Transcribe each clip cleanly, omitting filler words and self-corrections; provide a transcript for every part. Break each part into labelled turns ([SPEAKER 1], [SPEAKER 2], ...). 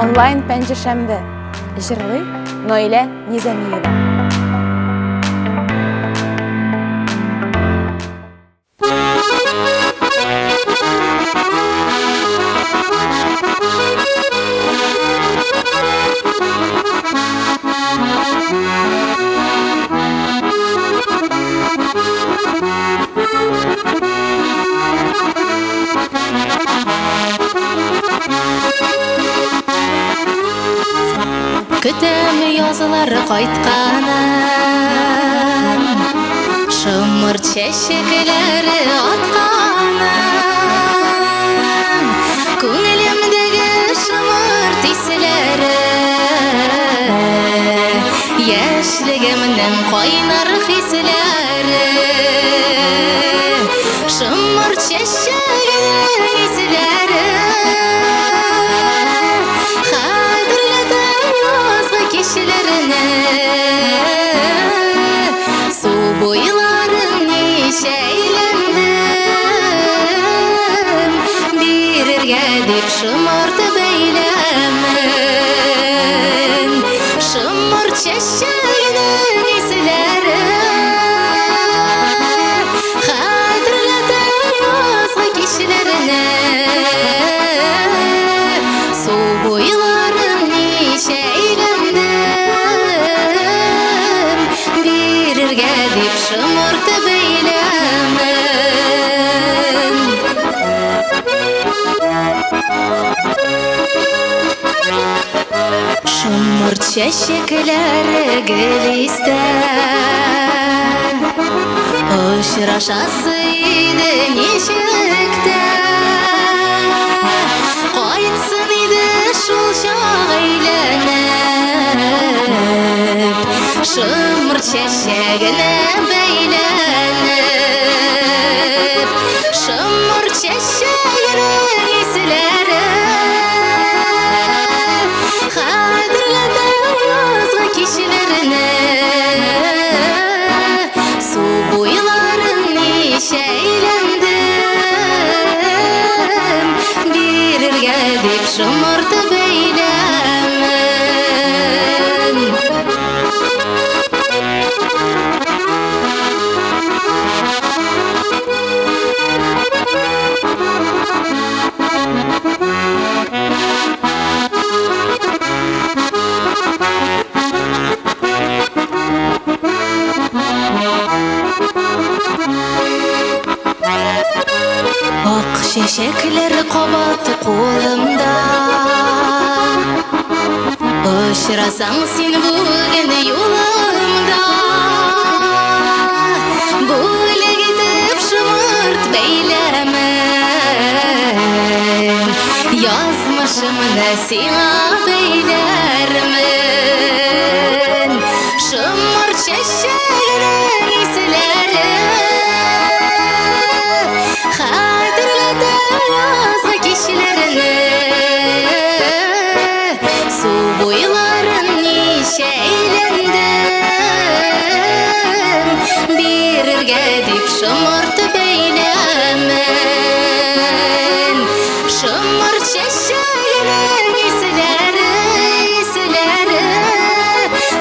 [SPEAKER 1] Онлайн пәнжешәмбе. Җырлый Наилә Низамиева.
[SPEAKER 2] Көтәм язылары кайтканын, шымыр чәчәкләре атканын, күңелемдәге шымыр төсләре, яшьлегемнең кайнар хисләре, шымыр чәчәкләре исләре. Су буйларын нишәйләндем, бирергә дип шымырты бәйләмен, шымыр чәчәгенең исләре, хәтерләтә язгы кичләрне. Су буйларын нишәйләндем, бирергә дип шымырты бәйләмен. Шымыр чәчәкләре гөлистә, очрашасы иде ничек тә, кайтсын иде шул чак әйләнеп, шымыр чәчәгенә бәйләнеп, шымыр чәчәгенең исләре, хәтерләтә язгы кичләрне. Су буйларын нишәйләндем, бирергә дип шымырты бәйләмен. Ак чәчәкләр кабат кулымда, очрасаң син бүген юлымда, бүләк итеп шымырт бәйләмен, язмышымны сиңа бәйләрмен, шымыр чәчәгенең исләре, хәтерләтә язгы кичләрне. Су буйларын нишәйләндем, бирергә дип шымырты бәйләмен, шымыр чәчәгенең исләре, исләре,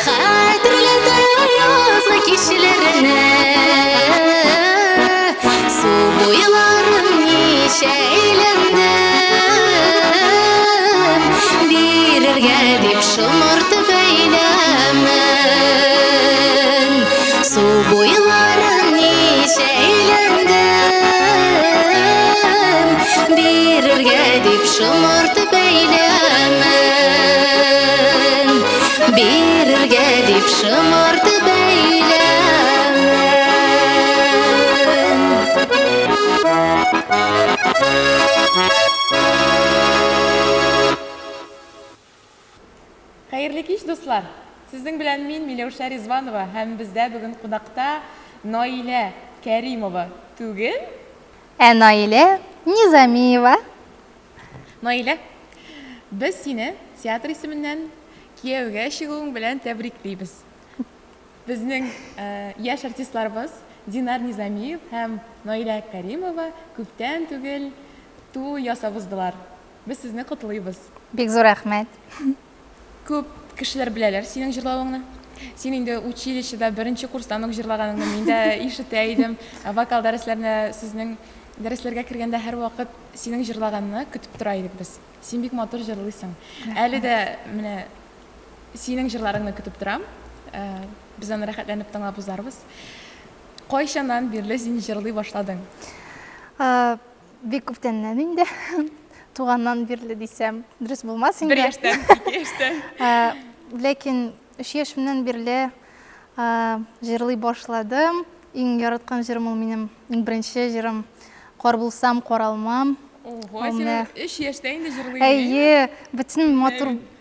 [SPEAKER 2] хәтерләтә язгы кичләрне. Су буйларын нишәйләндем, бирергә дип шымырты бәйләмен, су буйларын нишәйләндем, бирергә дип шымырты бәйләмен, бирергә дип шымырты бәйләмен.
[SPEAKER 1] Хәерле кич, дуслар. Сезнең белән мин Миләүшә Ризванова һәм бездә бүген кунакта Наилә Кәримова түгел,
[SPEAKER 3] Наилә Низамиева.
[SPEAKER 1] Наилә, без сине театр исеменнән кияүгә чыгуың белән тәбриклибез. Безнең яшь артистларыбыз Динар Низамиев һәм Наилә Кәримова күптән түгел туй ясабыздылар. Без сезне котлыйбыз.
[SPEAKER 3] Бик зур рәхмәт.
[SPEAKER 1] Күп кешеләр беләләр синең җырлавыңны. Син инде училищеда беренче курстан ук җырлаганыңны мин дә ишетә идем. Вокал дәресләренә сезнең дәресләргә кергәндә һәр вакыт синең җырлаганны көтеп тора идек без. Син бик матур җырлыйсың. Әле дә менә синең җырларыңны көтеп торам. Без аны рәхәтләнеп тыңлап узарбыз. Кайчаннан бирле син җырлый башладың?
[SPEAKER 3] Бик күптәннән инде. Туганнан бирле дисәм, дөрес булмас инде.
[SPEAKER 1] 1 яшьтән, 2 яшьтән.
[SPEAKER 3] Ләкин 3 яшемнән бирле җырлый башладым. Иң яраткан җырым ул минем иң беренче җырым. Кар булсам, каралмам.
[SPEAKER 1] Ого, син 3 яшьтә инде җырлый.
[SPEAKER 3] Әйе, бөтен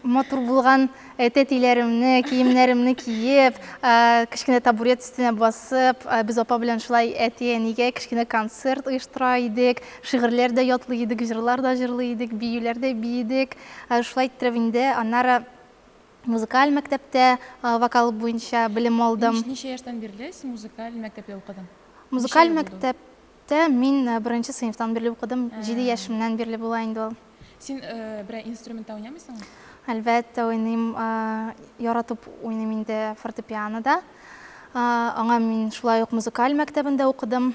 [SPEAKER 3] матур булган тәтиләремне, киемнәремне киеп, кечкенә табурет өстенә басып, без апа белән шулай әти-әнигә кечкенә концерт оештыра идек, шигырьләр дә ятлый идек, җырлар да җырлый идек, биюләр дә биедек. Шулай итеп инде, аннары музыкаль мәктәптә вокал буенча белем алдым.
[SPEAKER 1] Ничә яшьтән бирле син музыкаль мәктәптә укыдың?
[SPEAKER 3] Музыкаль мәктәптә мин беренче сыйныфтан бирле укыдым, 7 яшемнән бирле була инде ул.
[SPEAKER 1] Син бер инструментта уйнамыйсыңмы?
[SPEAKER 3] Әлбәттә уйныйм, яратып уйныйм инде фортепианода. Аңа мин шулай ук музыкаль мәктәбендә укыдым.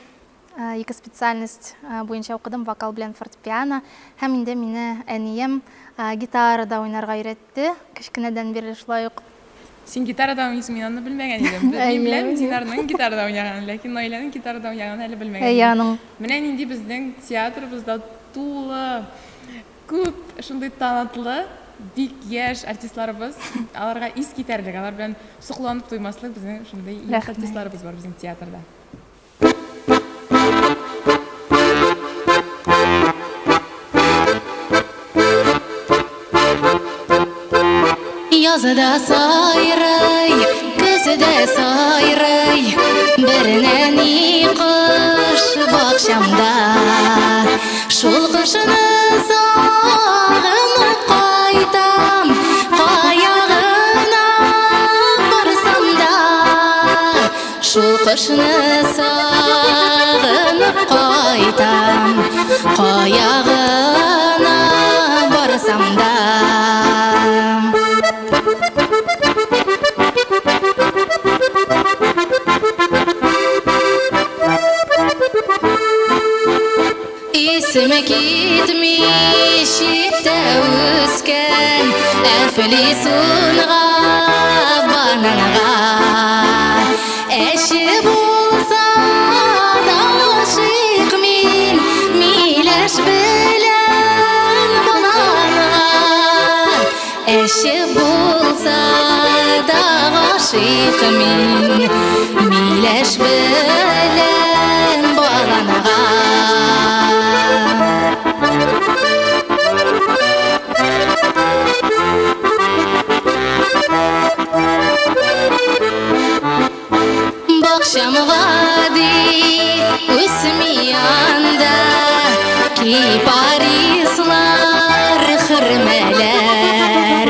[SPEAKER 3] 2 специальность буенча укыдым, вокал белән фортепиано. Һәм инде мине әнием гитарада уйнарга өйрәтте. Кечкенәдән бирле шулай ук.
[SPEAKER 1] Син гитарада уйныйсың, мин аны белмәгән идем. Мин беләм Динарның гитарада уйнаганын, ләкин Наиләнең гитарада уйнаганын әле белмәгән идем. Менә нинди безнең театрыбызда тулы күп шундый талантлы бик яшь артистларыбыз, аларга ис китәрлек, алар белән сокланып туймаслык безнең шундый яшь артистларыбыз бар безнең театрда.
[SPEAKER 2] Yazıda sayrый, көзіде сайрый, бірінен қыш бақшамда. Шул қышыны сағынып қайтам, қаяғына барсам да. Шул қышыны сағынып қайтам, қаяғына барсам да. Исеме китмеш итә үскән Әфлисунга бананга. Әше булса да гашыйк мин Миләш белән бананга. Әше булса да гашыйк мин Миләш белән бананга. Бакчамга ди үсми анда кипарислар хөрмәләр.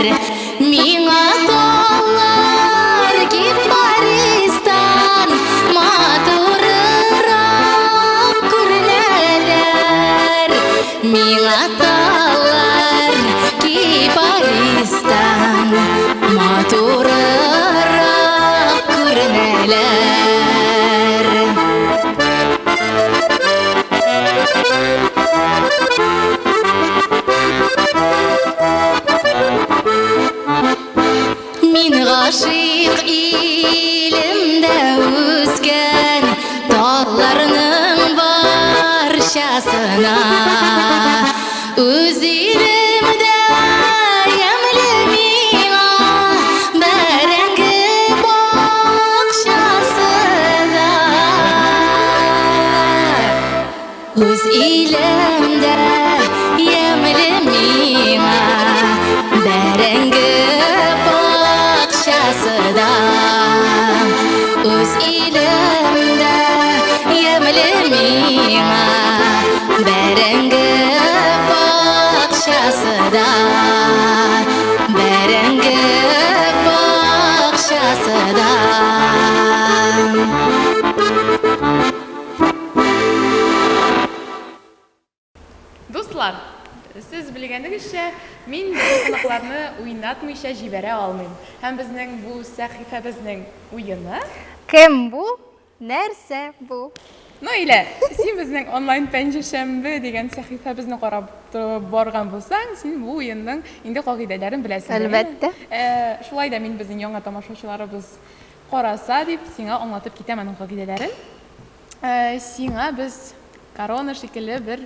[SPEAKER 2] Миңа таллар кипаристан матурырак күренәләр. Миңа таллар кипаристан матурырак күренәләр. Мин гашыйк илемдә үскән талларның барчасына. Үз илемдә ямьле миңа бәрәңге бакчасына. Үз илемдә ямьле миңа бәрәңге бакчасына. Үз илемдә ямьле миңа бәрәңге бакчасына. Бәрәңге бакчасына.
[SPEAKER 1] Дуслар, сез белгән Белгәнегезчә, мин кунакларны уйнатмыйча җибәрә алмыйм. Һәм безнең бу сәхифәбезнең уены.
[SPEAKER 3] Кем бу? Нәрсә бу?
[SPEAKER 1] Наилә, син безнең онлайн пәнҗешәмбе дигән сәхифәбезне карап барган булсаң, син бу уенның инде кагыйдәләрен беләсең.
[SPEAKER 3] Әлбәттә.
[SPEAKER 1] Шулай да мин безнең яңа тамашачыларыбыз караса дип, сиңа аңлатып китәм аның кагыйдәләрен. Сиңа без корона шикелле бер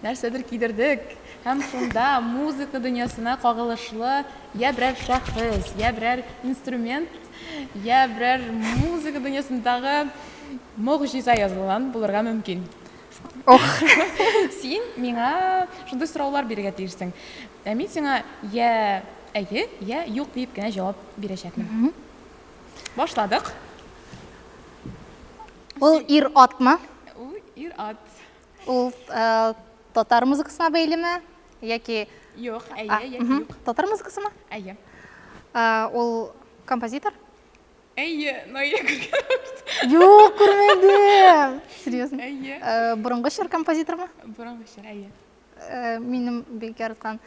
[SPEAKER 1] нәрсәдер кидердек. Һәм шунда музыка дөньясына кагылышлы я берәр шәхес, я берәр инструмент, я берәр музыка дөньясындагы могҗиза язылган булырга мөмкин.
[SPEAKER 3] Ох,
[SPEAKER 1] Син миңа шундый сораулар бирергә тиешсең. Мин сиңа я әйе, я юк дип кенә җавап бирәчәкмен. Башладык.
[SPEAKER 3] ул ир атмы?
[SPEAKER 1] Ул ир-ат.
[SPEAKER 3] Ул татар музыкасына бәйлеме? Яки
[SPEAKER 1] Юк, әйе, я юк.
[SPEAKER 3] татар музыкасымы?
[SPEAKER 1] Әйе.
[SPEAKER 3] Ул композитор?
[SPEAKER 1] Әйе, Наилә күргән.
[SPEAKER 3] Юк, күрмәдем. Серьезно?
[SPEAKER 1] Әйе.
[SPEAKER 3] Борынгы шыр композитормы?
[SPEAKER 1] Борынгы шәр, әйе.
[SPEAKER 3] Минем бик яраткан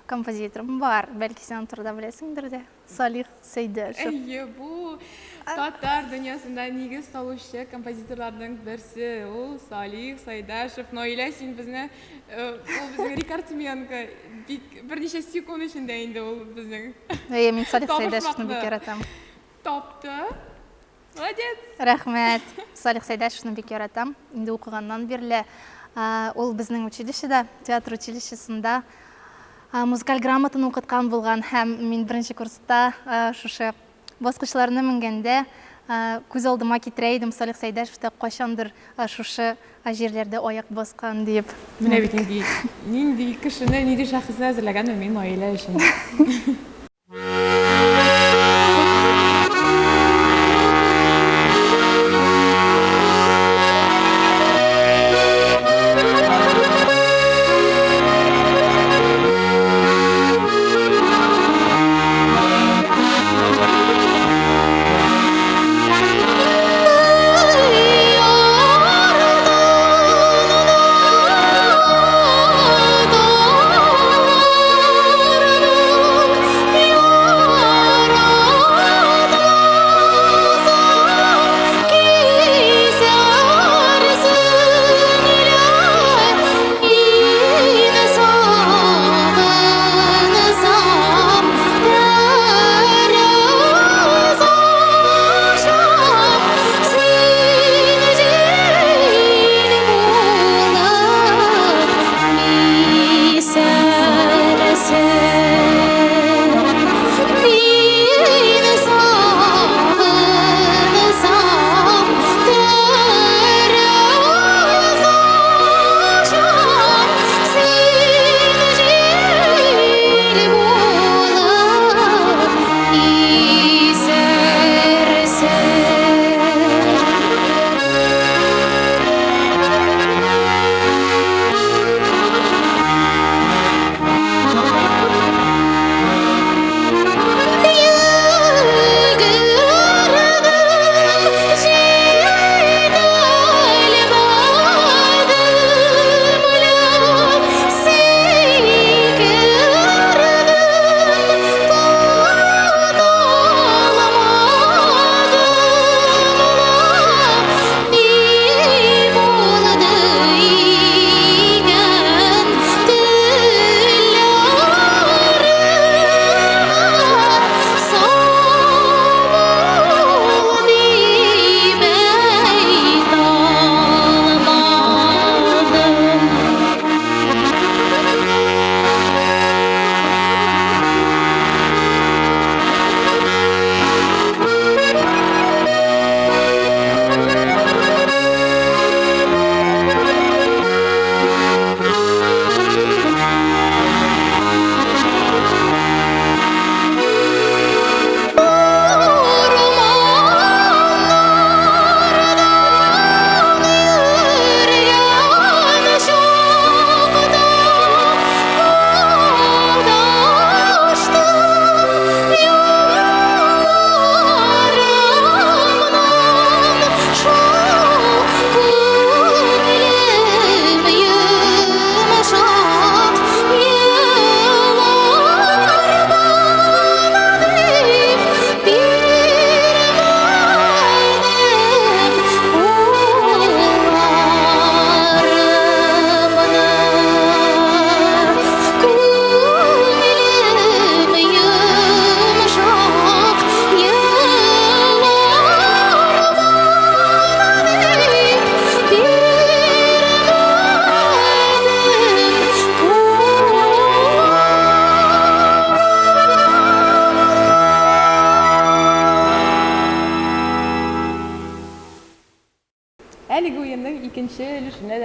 [SPEAKER 3] композиторым бар. Бәлки сен турыда беләсеңдер дә. Салих Сәйдәшев.
[SPEAKER 1] Әйе, бу татар дөньясында нигез салучы композиторларның берсе. Ул Салих Сәйдәшев. Наилә, син безне ул безнең рекордсменка. Бик берничә секунд эчендә инде ул безнең
[SPEAKER 3] Мин Салих Сәйдәшевне бик яратам.
[SPEAKER 1] тапты. Молодец.
[SPEAKER 3] Рәхмәт. Салих Сәйдәшевне бик яратам. Инде укыганнан бирле ул безнең училищеда, театр училищесында музыкаль грамотаны укыткан булган һәм мин беренче курста шушы баскычларны менгәндә күз алдыма китерә идем Салих Сәйдәшевтә кайчандыр шушы җирләрдә аяк баскан дип.
[SPEAKER 1] Менә бит нинди кешене, нинди шәхесне әзерләгәнмен мин Наилә өчен.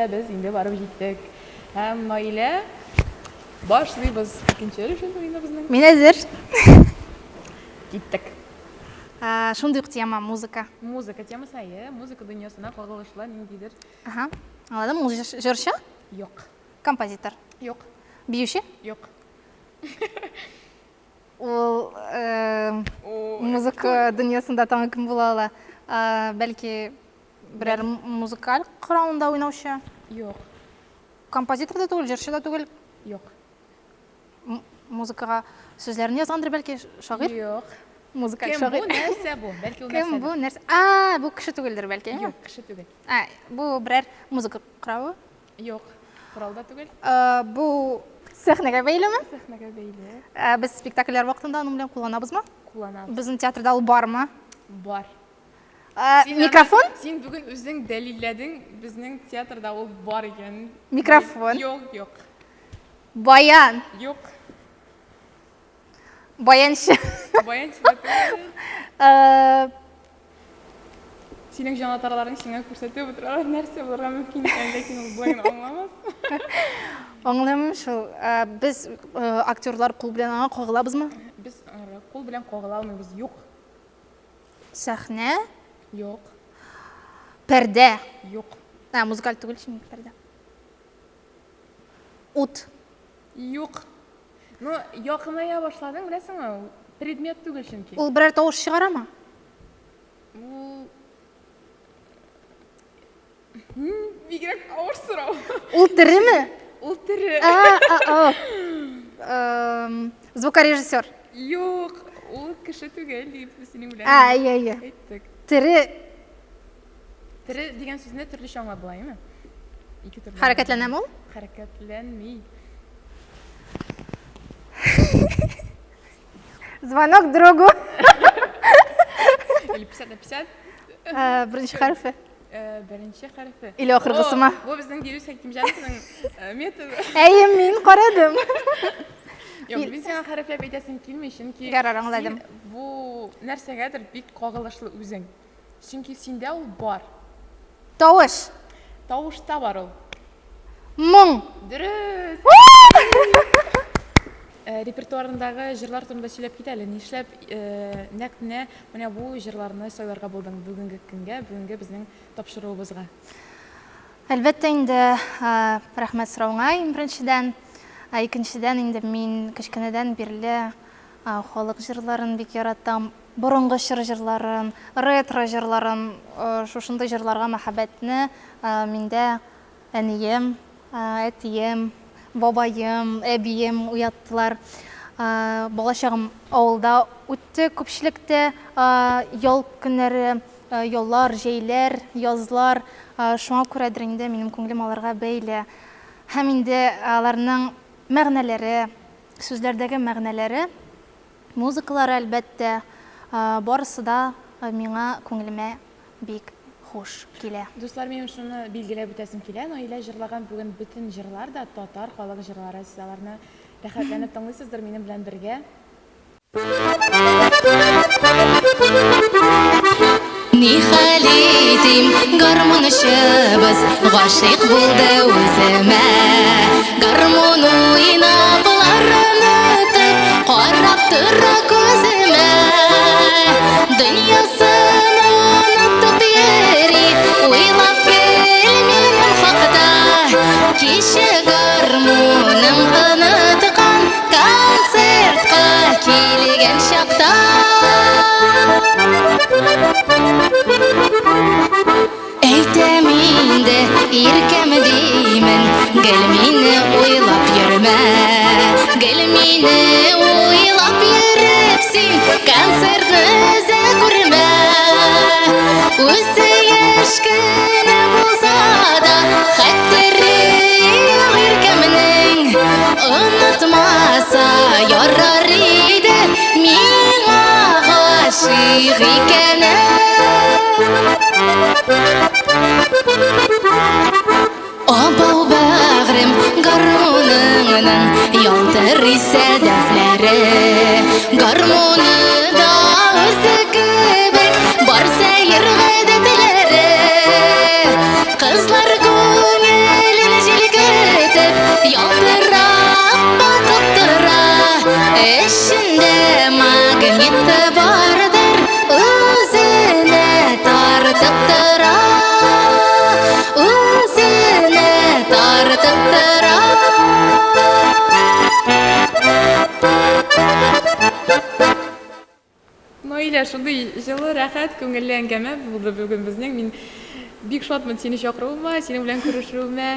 [SPEAKER 1] дә без инде барып җиттек. Һәм Наилә башлыйбыз икенче өлешен уеныбызның.
[SPEAKER 3] Мин әзер.
[SPEAKER 1] Киттек.
[SPEAKER 3] Шундый ук тема музыка.
[SPEAKER 1] Музыка темасы, музыка дөньясына кагылышлы ниндидер?
[SPEAKER 3] Ага. Аңладым, ул җырчы,
[SPEAKER 1] Юк.
[SPEAKER 3] композитор,
[SPEAKER 1] Юк.
[SPEAKER 3] биюче.
[SPEAKER 1] Юк.
[SPEAKER 3] Ул музыка дөньясында таңы кем була ала? Бәлки берәр музыкаль коралында уйнаучы?
[SPEAKER 1] Юк.
[SPEAKER 3] Композитор да түгел, җырчы да түгел.
[SPEAKER 1] Юк.
[SPEAKER 3] Музыкага сүзләрен язгандыр бәлки шагыйр?
[SPEAKER 1] Юк.
[SPEAKER 3] Музыкаль
[SPEAKER 1] Кем бу?
[SPEAKER 3] шагыйр.
[SPEAKER 1] Нәрсә бу? Бәлки ул
[SPEAKER 3] Кем
[SPEAKER 1] нәрсә?
[SPEAKER 3] бу? Нәрсә? Бу кеше түгелдер бәлки.
[SPEAKER 1] Юк, кеше түгел.
[SPEAKER 3] Бу берәр музыка коралы.
[SPEAKER 1] Юк. Коралда түгел.
[SPEAKER 3] Бу сәхнәгә бәйлеме?
[SPEAKER 1] Сәхнәгә бәйле.
[SPEAKER 3] Без спектакльләр вакытында аның белән кулланабызмы?
[SPEAKER 1] Кулланабыз.
[SPEAKER 3] Безнең театрда ул бармы?
[SPEAKER 1] Бар.
[SPEAKER 3] Микрофон?
[SPEAKER 1] Син бүген үзең дәлилләдең, безнең театрда ул бар икән.
[SPEAKER 3] Микрофон?
[SPEAKER 1] Юк.
[SPEAKER 3] Баян.
[SPEAKER 1] Юк.
[SPEAKER 3] Баянчы.
[SPEAKER 1] Баянчы да түгел. Синең җанатарларың сиңа күрсәтеп утыралар, нәрсә булырга мөмкин икән, ләкин ул баян аңламас.
[SPEAKER 3] Аңламыйм шул. Без актерлар кул белән аңа кагылабызмы?
[SPEAKER 1] Без кул белән кагыла алмыйбыз. Юк.
[SPEAKER 3] Сәхнә,
[SPEAKER 1] Юк.
[SPEAKER 3] пәрдә.
[SPEAKER 1] Юк.
[SPEAKER 3] Музыкаль түгел шундый пәрдә. Ут.
[SPEAKER 1] Юк. Ну, якыная башладың, беләсеңме? Предмет түгел чөнки.
[SPEAKER 3] Ул берәр тавыш чыгарамы?
[SPEAKER 1] Ул бигрәк авыр сорау.
[SPEAKER 3] Ул тереме?
[SPEAKER 1] Ул тере.
[SPEAKER 3] Звукорежиссер.
[SPEAKER 1] Юк, ул кеше түгел дип синең белән.
[SPEAKER 3] Ай.
[SPEAKER 1] Әйттек.
[SPEAKER 3] Тере
[SPEAKER 1] Тере дигән сүзне төрлечә аңлап буламы? Ике төрле.
[SPEAKER 3] хәрәкәтләнәме ул?
[SPEAKER 1] Хәрәкәтләнми.
[SPEAKER 3] Звонок другу.
[SPEAKER 1] Или 50-50.
[SPEAKER 3] Беренче хәрефе.
[SPEAKER 1] Беренче хәрефе.
[SPEAKER 3] Или ахыргысымы?
[SPEAKER 1] Бу безнең Дилүс Хәкимҗановның методы.
[SPEAKER 3] Мин карадым.
[SPEAKER 1] Юк, мин сиңа хәрефләп әйтәсем килми, чөнки
[SPEAKER 3] Ярар, аңладым.
[SPEAKER 1] син бу нәрсәгәдер бик кагылышлы үзең. Чөнки синдә ул бар.
[SPEAKER 3] Тавыш.
[SPEAKER 1] Тавышта бар ул.
[SPEAKER 3] Моң.
[SPEAKER 1] Дөрес. Репертуарындагы җырлар турында сөйләп кит әле. Нишләп нәкъ менә бу җырларны сайларга булдың бүгенге көнгә, бүгенге безнең тапшыруыбызга?
[SPEAKER 3] Әлбәттә инде рәхмәт сорауңа беренчедән. Икенчедән инде мин кечкенәдән бирле халык җырларын бик яратам. Борынгы җырларын, ретро җырларын, шушындай җырларга мәхәббәтне миндә әнием, әтием, бабаем, әбием уяттылар. Балачагым авылда үтте, күпчелектә ял көннәре, яллар, җәйләр, язлар, шуңа күрәдер инде минем күңелем аларга бәйле. Һәм инде аларның мәгънәләре, сүзләрдәге мәгънәләре, музыкалары әлбәттә барысы да миңа күңелемә бик хуш килә.
[SPEAKER 1] Дуслар, минем шуны билгеләп үтәсем килә. Наилә җырлаган бүген бөтен җырлар да татар халык җырлары. Сез аларны рәхәтләнеп тыңлыйсыздыр минем белән бергә.
[SPEAKER 2] Нихәл итим, гармунчыбыз гашыйк булды үземә. Гармун уйнап ларын үтеп, карап тора күземә. Дөньясын онытып йөри, уйлап кил минем хакта. Кичә гармуным оныткан, концертка килгән чакта. Әйтәм инде, иркәм димен, гел мине уйлап йөрмә. Гел мине уйлап йөреп син, концертны үзең күрмә. Үзе яшь кенә булса да, хәтере юк иркәмнең. Онытмаса ярар иде, миңа гашыйк икәнең. Абау бәгърем гармуныңның ялтырый сәдәфләре. Гармуны да үзе кебек бар сәер гадәтләре. Кызлар күңел
[SPEAKER 1] Ләйлә, шундый җылы, рәхәт, күңелле әңгәмә булды бүген безнең. Мин бик шатмын сине чакыруыма, синең белән күрешүемә.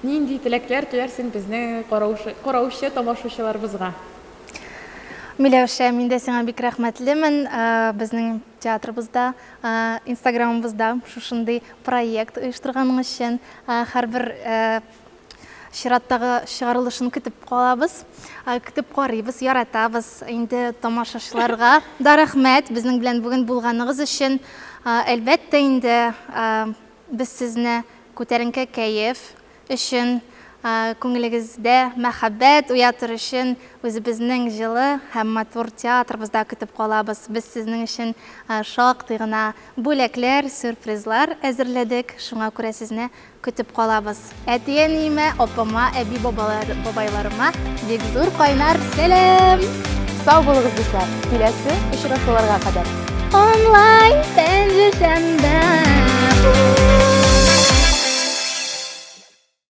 [SPEAKER 1] Нинди теләкләр теләрсең безнең караучы тамашачыларыбызга?
[SPEAKER 3] Миләүшә, мин дә сиңа бик рәхмәтлемен. Безнең театрыбызда, Инстаграмыбызда шушындый проект оештырганың өчен һәрбер чираттагы чыгарылышын көтеп калабыз. Көтеп карыйбыз, яратабыз. Инде тамашачыларга да рәхмәт безнең белән бүген булганыгыз өчен. Әлбәттә инде без сезне күтәренке кәеф өчен, күңелегездә мәхәббәт уятыр өчен үзебезнең җылы һәм матур театрыбызда көтеп калабыз. Без сезнең өчен шактый гына бүләкләр, сюрпризлар әзерләдек. Шуңа күрә сезне көтеп калабыз. Әти-әниемә, апама, әби-бабайларыма бик зур кайнар сәлам.
[SPEAKER 1] Сау булыгыз, дуслар. Киләсе очрашуларга кадәр.
[SPEAKER 3] Онлайн пәнҗешәмбә.